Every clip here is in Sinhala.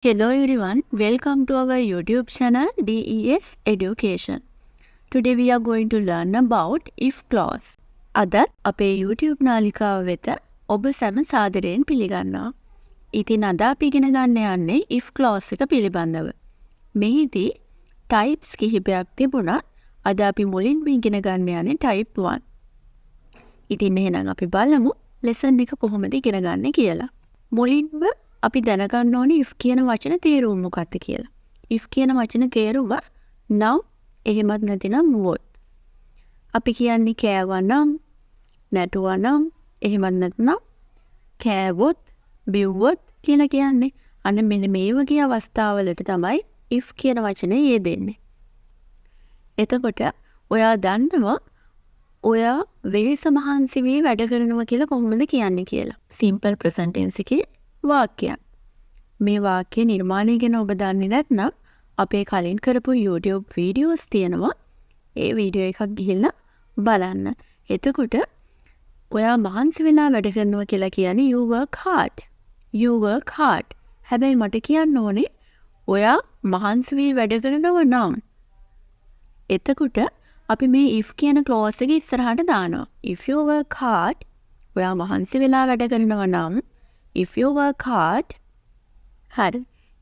Hello everyone, welcome to our YouTube channel DES Education. Today we are going to learn about if clause. අද අපේ YouTube නාලිකාව වෙත ඔබ සැම සාදරයෙන් පිළිගන්නවා. ඉතින් අද අපි ඉගෙන ගන්න යන්නේ if clause එක පිළිබඳව. මෙහිදී types කිහිපයක් තිබුණා. අද අපි මුලින්ම ඉගෙන ගන්න යන්නේ type 1. ඉතින් එහෙනම් අපි බලමු lesson එක කොහොමද ඉගෙන ගන්න කියලා. මුලින්ම අපි දැනගන්න ඕනේ if කියන වචන තේරුම මොකක්ද කියලා. if කියන වචන තේරුම now එහෙමත් නැතිනම් would. අපි කියන්නේ කෑවා නම්, නැටුවා නම්, එහෙමත් නැත්නම් කෑවොත්, බිව්වොත් කියලා කියන්නේ. අන්න මෙන්න මේ වගේ අවස්ථාවලට තමයි if කියන වචනේ යෙදෙන්නේ. එතකොට ඔයා දන්නවා ඔයා වෙහෙස මහන්සි වී වැඩ කරනවා කියලා කොහොමද කියන්නේ කියලා. simple present tense එකේ වාක්‍යයක්. මේ වාක්‍ය නිර්මාණය ගැන ඔබ දන්නේ නැත්නම් අපේ කලින් කරපු YouTube videos තියෙනවා. ඒ වීඩියෝ එකක් ගිහිල්ලා බලන්න. එතකොට ඔයා මහන්සි වෙලා වැඩ කරනවා කියලා කියන්නේ you work hard. You work hard. හැබැයි මට කියන්න ඕනේ ඔයා මහන්සි වී වැඩ කරනවා නම්. එතකොට අපි මේ if කියන clause එක ඉස්සරහට දානවා. If you work hard, ඔයා මහන්සි වෙලා වැඩ කරනවා නම් if you work hard, හරි.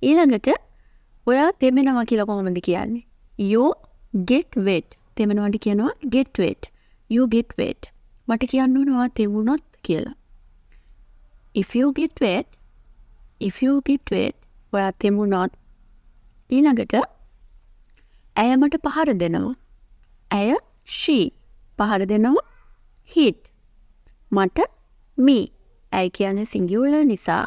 ඊළඟට ඔයා තෙමෙනවා කියලා කොහොමද කියන්නේ? You get wet. තෙමෙනවාට කියනවා get wet. You get wet. මට කියන්න ඕන ඔයා තෙමුණොත් කියලා. If you get wet, ඔයා තෙමුණොත්. ඊළඟට ඇය මට පහර දෙනවා. ඇය she පහර දෙනවා hit. මට me. ඇය කියන්නේ singular නිසා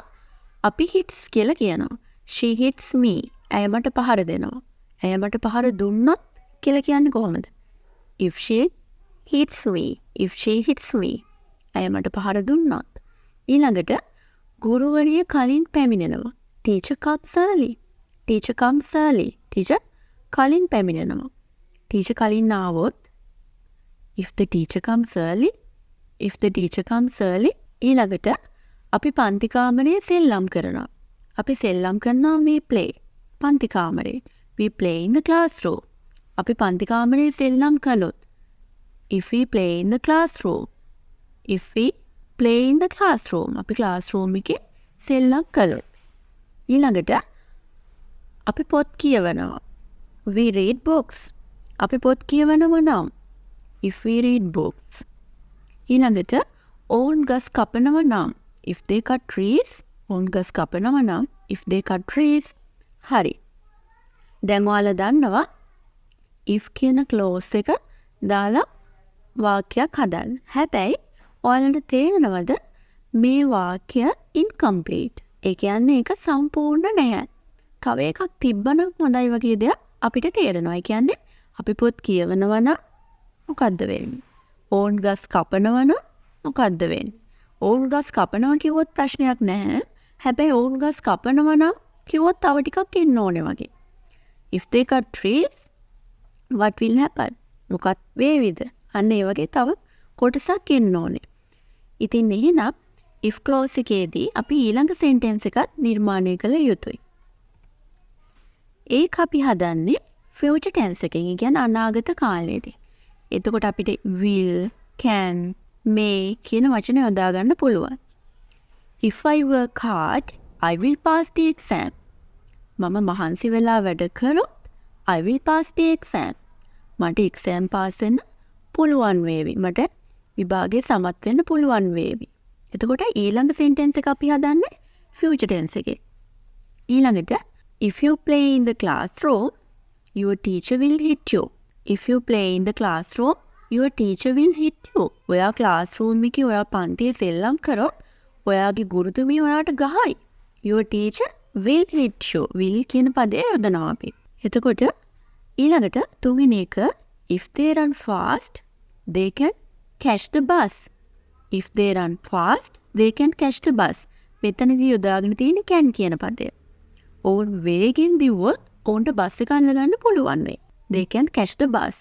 අපි hits කියලා කියනවා. She hits me. ඇය මට පහර දෙනවා. ඇය මට පහර දුන්නොත් කියලා කියන්නේ කොහොමද? If she hits me. ඇය මට පහර දුන්නොත්. ඊළඟට ගුරුවරිය කලින් පැමිණෙනවා. Teacher comes early. Teacher කලින් පැමිණෙනවා. Teacher කලින් ආවොත් if the teacher comes early. ඊළඟට අපි පන්ති කාමරයේ සෙල්ලම් කරනවා. අපි සෙල්ලම් කරනවා we play. පන්ති කාමරේ. We play in the classroom. අපි පන්ති කාමරයේ සෙල්ලම් කළොත් if we play in the classroom. අපි classroom එකේ සෙල්ලම් කළොත්. ඊළඟට අපි පොත් කියවනවා. We read books. අපි පොත් කියවනවා නම් if we read books. ඊළඟට ඔවුන් ගස් කපනවා නම් if they cut trees. හරි. දැන් ඔයාලා දන්නවා if කියන clause එක දාලා වාක්‍යයක් හදන්න. හැබැයි ඔයාලට තේරෙනවද මේ වාක්‍ය incomplete. ඒ කියන්නේ ඒක සම්පූර්ණ නැහැ. තව එකක් තිබ්බනම් හොඳයි වගේ දෙයක් අපිට තේරෙනවා. ඒ කියන්නේ අපි පොත් කියවනවා නම් මොකද්ද වෙන්නේ? ඔවුන් ගස් කපනවා නම් මොකද්ද වෙන්නේ? ඔවුන් ගස් කපනවා කිව්වොත් ප්‍රශ්නයක් නැහැ. හැබැයි ඔවුන් ගස් කපනවා නම් කිව්වොත් තව ටිකක් ඉන්න ඕනේ වගේ. If they cut trees, what will happen? මොකක්ද වේවිද? අන්න ඒ වගේ තව කොටසක් ඉන්න ඕනේ. ඉතින් එහෙනම් if clause එකේදී අපි ඊළඟ sentence එකක් නිර්මාණය කළ යුතුයි. ඒක අපි හදන්නේ future tense එකකින්. ඒ කියන්නේ අනාගත කාලයේදී. එතකොට අපිට will, can, may කියන වචන යොදා ගන්න පුළුවන්. If I work hard, I will pass the exam. මම මහන්සි වෙලා වැඩ කරොත් I will pass the exam. මට exam pass වෙන්න පුළුවන් වේවි. මට විභාගේ සමත් වෙන්න පුළුවන් වේවි. එතකොට ඊළඟ sentence එක අපි හදන්නේ future tense එකේ. ඊළඟට if you play in the classroom, your teacher will hit you. ඔයා classroom එකේ ඔයා පන්තියේ සෙල්ලම් කරොත් ඔයාගේ ගුරුතුමිය ඔයාට ගහයි. Your teacher will hit you. will කියන පදය යොදනවා අපි. එතකොට ඊළඟට තුන්වෙනි එක if they run fast, they can catch the bus. මෙතනදී යොදාගෙන තියෙන can කියන පදය. ඔවුන් වේගෙන් දිව්වොත් ඔවුන්ට බස් එක අල්ල ගන්න පුළුවන් වෙයි. They can catch the bus.